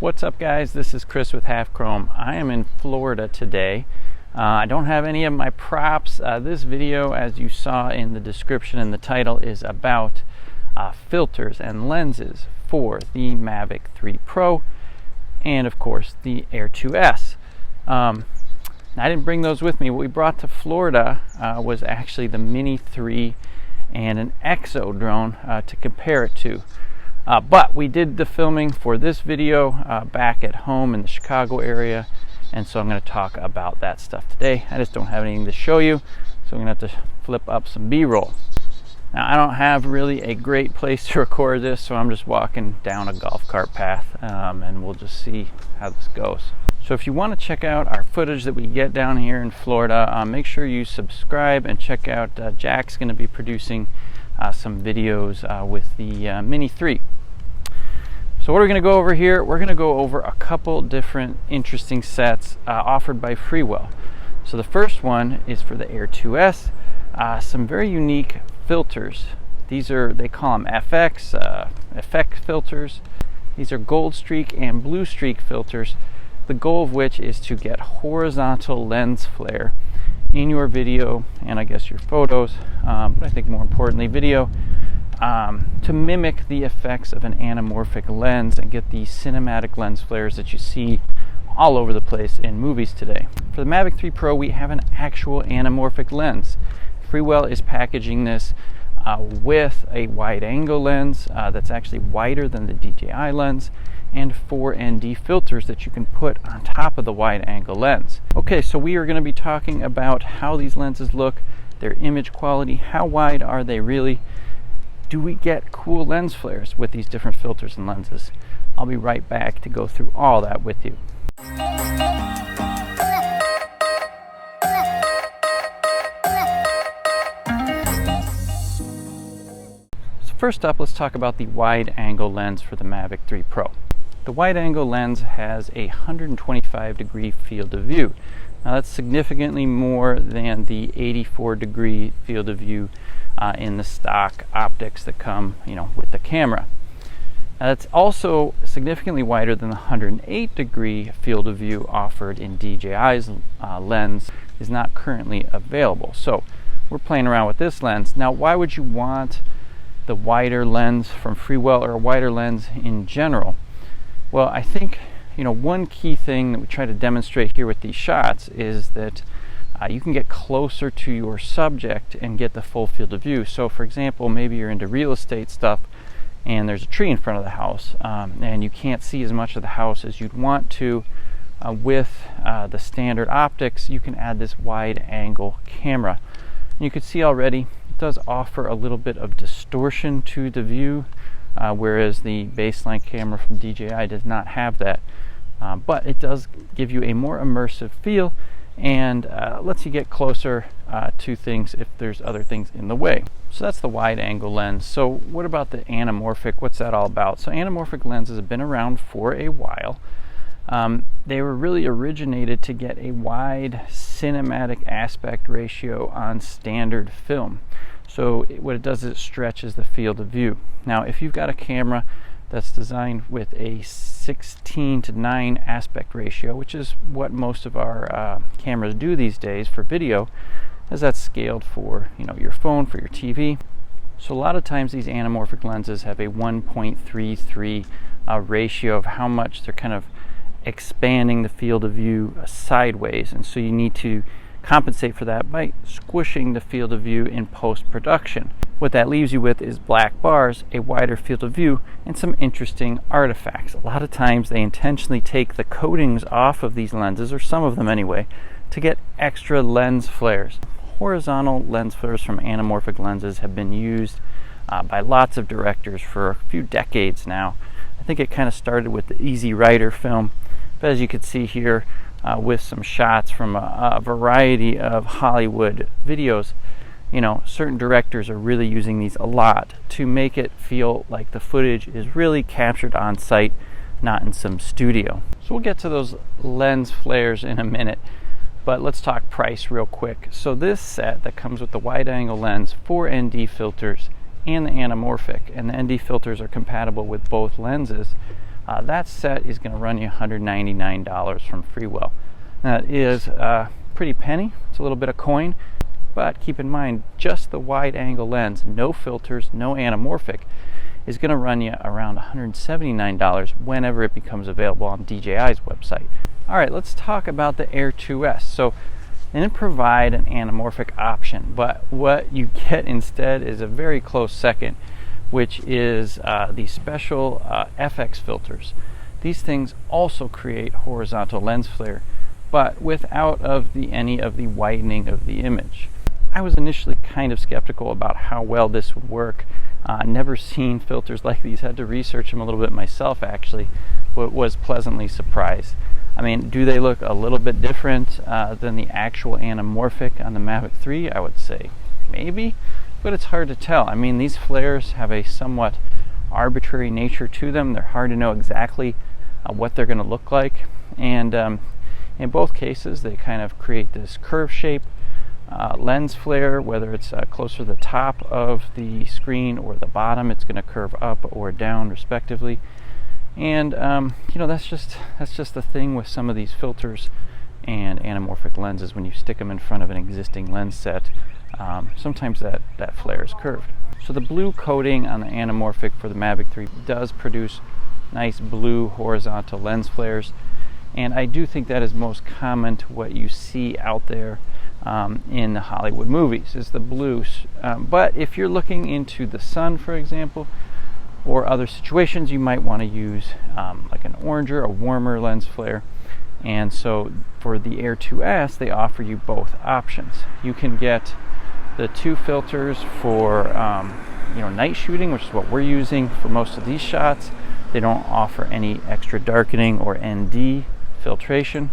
What's up, guys? This is Chris with Half Chrome. I am in Florida today. I don't have any of my props. This video, as you saw in the description and the title, is about filters and lenses for the Mavic 3 Pro and of course the Air 2S. I didn't bring those with me. What we brought to Florida was actually the Mini 3 and an EXO drone to compare it to. But we did the filming for this video back at home in the Chicago area, and so I'm going to talk about that stuff today. I just don't have anything to show you, so I'm going to have to flip up some B-roll. Now, I don't have really a great place to record this, so I'm just walking down a golf cart path, and we'll just see how this goes. So if you want to check out our footage that we get down here in Florida, make sure you subscribe and check out Jack's going to be producing some videos with the Mini 3. So what are we going to go over here? We're going to go over a couple different interesting sets offered by Freewell. So the first one is for the Air 2S, some very unique filters. These are, they call them FX Filters. These are gold streak and blue streak filters, the goal of which is to get horizontal lens flare in your video and I guess your photos, but I think more importantly video, to mimic the effects of an anamorphic lens and get the cinematic lens flares that you see all over the place in movies today. For the Mavic 3 Pro, we have an actual anamorphic lens. Freewell is packaging this with a wide angle lens that's actually wider than the DJI lens, and 4 ND filters that you can put on top of the wide angle lens. Okay, so we are going to be talking about how these lenses look, their image quality, how wide are they really, do we get cool lens flares with these different filters and lenses? I'll be right back to go through all that with you. So first up, let's talk about the wide angle lens for the Mavic 3 Pro. The wide angle lens has a 125 degree field of view. Now that's significantly more than the 84 degree field of view in the stock optics that come, with the camera. Now that's also significantly wider than the 108 degree field of view offered in DJI's lens is not currently available. So we're playing around with this lens. Now, why would you want the wider lens from Freewell or a wider lens in general? Well, I think, one key thing that we try to demonstrate here with these shots is that you can get closer to your subject and get the full field of view. So, for example, maybe you're into real estate stuff and there's a tree in front of the house and you can't see as much of the house as you'd want to. With the standard optics, you can add this wide angle camera. And you can see already it does offer a little bit of distortion to the view. Whereas the baseline camera from DJI does not have that. But it does give you a more immersive feel and lets you get closer to things if there's other things in the way. So that's the wide angle lens. So what about the anamorphic? What's that all about? So anamorphic lenses have been around for a while. They were really originated to get a wide cinematic aspect ratio on standard film. So what it does is it stretches the field of view. Now, if you've got a camera that's designed with a 16:9 aspect ratio, which is what most of our cameras do these days for video, as that's scaled for your phone, for your TV. So a lot of times these anamorphic lenses have a 1.33 ratio of how much they're kind of expanding the field of view sideways, and so you need to compensate for that by squishing the field of view in post-production. What that leaves you with is black bars, a wider field of view, and some interesting artifacts. A lot of times they intentionally take the coatings off of these lenses, or some of them anyway, to get extra lens flares. Horizontal lens flares from anamorphic lenses have been used by lots of directors for a few decades now. I think it kind of started with the Easy Rider film, but as you can see here, with some shots from a variety of Hollywood videos, certain directors are really using these a lot to make it feel like the footage is really captured on site, not in some studio. So we'll get to those lens flares in a minute, but let's talk price real quick. So this set that comes with the wide angle lens, 4 ND filters, and the anamorphic, and the ND filters are compatible with both lenses, That set is going to run you $199 from Freewell. That is a pretty penny. It's a little bit of coin, but keep in mind, just the wide angle lens, no filters, no anamorphic, is going to run you around $179 whenever it becomes available on DJI's website. All right, let's talk about the Air 2S. So they didn't provide an anamorphic option, but what you get instead is a very close second, which is the special FX filters. These things also create horizontal lens flare, but without any of the widening of the image. I was initially kind of skeptical about how well this would work. Never seen filters like these, had to research them a little bit myself actually, but was pleasantly surprised. I mean, do they look a little bit different than the actual anamorphic on the Mavic 3? I would say maybe, but it's hard to tell. I mean, these flares have a somewhat arbitrary nature to them. They're hard to know exactly what they're going to look like, and in both cases they kind of create this curve shape lens flare. Whether it's closer to the top of the screen or the bottom, it's going to curve up or down respectively. And you know, that's just the thing with some of these filters and anamorphic lenses. When you stick them in front of an existing lens set, sometimes that flare is curved. So the blue coating on the anamorphic for the Mavic 3 does produce nice blue horizontal lens flares, and I do think that is most common to what you see out there in the Hollywood movies, is the blues. But if you're looking into the sun, for example, or other situations, you might want to use like an oranger, a warmer lens flare. And so for the Air 2S, they offer you both options. You can get the two filters for night shooting, which is what we're using for most of these shots. They don't offer any extra darkening or ND filtration.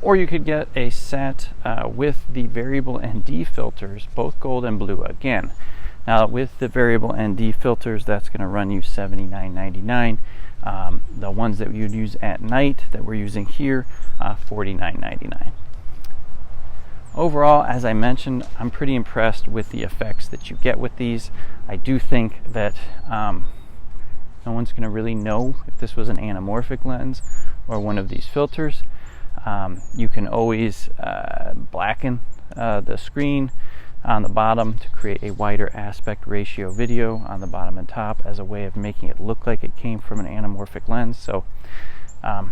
Or you could get a set with the variable ND filters, both gold and blue again. Now with the variable ND filters, that's going to run you $79.99. The ones that you'd use at night that we're using here, $49.99. Overall, as I mentioned, I'm pretty impressed with the effects that you get with these. I do think that no one's going to really know if this was an anamorphic lens or one of these filters. You can always blacken the screen on the bottom to create a wider aspect ratio video on the bottom and top as a way of making it look like it came from an anamorphic lens. So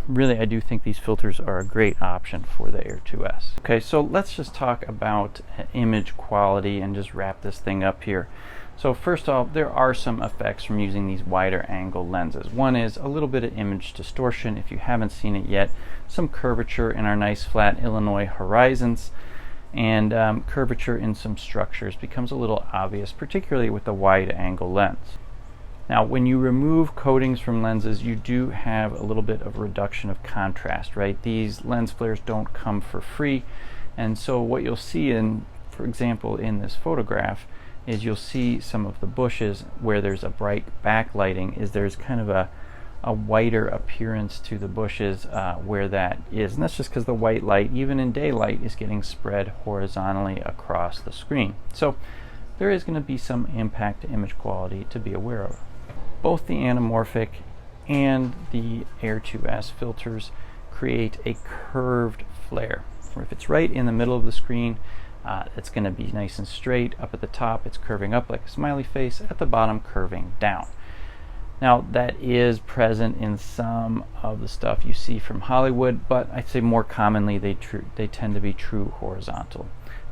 really, I do think these filters are a great option for the Air 2S. Okay, so let's just talk about image quality and just wrap this thing up here. So first off, there are some effects from using these wider angle lenses. One is a little bit of image distortion. If you haven't seen it yet, some curvature in our nice flat Illinois horizons, and curvature in some structures becomes a little obvious, particularly with the wide angle lens. Now, when you remove coatings from lenses, you do have a little bit of reduction of contrast, right? These lens flares don't come for free, and so what you'll see in, for example, in this photograph, is you'll see some of the bushes where there's a bright backlighting, is there's kind of a whiter appearance to the bushes where that is, and that's just because the white light, even in daylight, is getting spread horizontally across the screen. So there is going to be some impact to image quality to be aware of. Both the anamorphic and the Air 2S filters create a curved flare. If it's right in the middle of the screen, it's going to be nice and straight. Up at the top, it's curving up like a smiley face. At the bottom, curving down. Now, that is present in some of the stuff you see from Hollywood, but I'd say more commonly they tend to be true horizontal.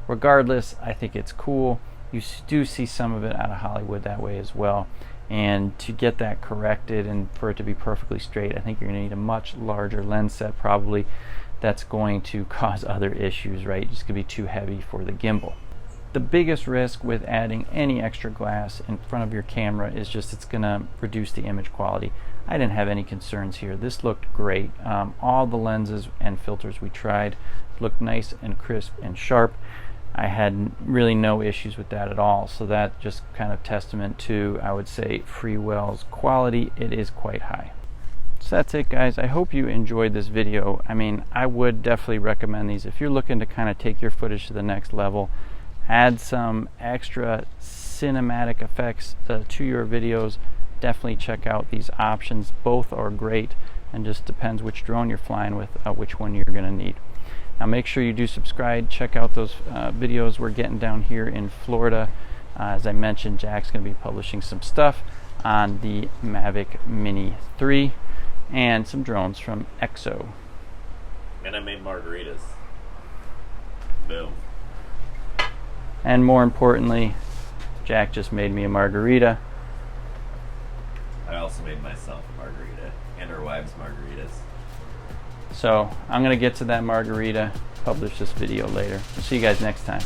Regardless, I think it's cool. You do see some of it out of Hollywood that way as well. And to get that corrected and for it to be perfectly straight, I think you're going to need a much larger lens set probably. That's going to cause other issues, right? It's going to be too heavy for the gimbal. The biggest risk with adding any extra glass in front of your camera is just it's going to reduce the image quality. I didn't have any concerns here. This looked great. All the lenses and filters we tried looked nice and crisp and sharp. I had really no issues with that at all. So that just kind of testament to, I would say, Freewell's quality. It is quite high. So that's it, guys. I hope you enjoyed this video. I mean, I would definitely recommend these if you're looking to kind of take your footage to the next level, add some extra cinematic effects to your videos. Definitely check out these options. Both are great. and just depends which drone you're flying with, which one you're going to need. Now make sure you do subscribe. Check out those videos we're getting down here in Florida. As I mentioned, Jack's going to be publishing some stuff on the Mavic Mini 3 and some drones from EXO. And I made margaritas. Boom. And more importantly, Jack just made me a margarita. I also made myself a margarita and our wives margaritas. So I'm going to get to that margarita, publish this video later. See you guys next time.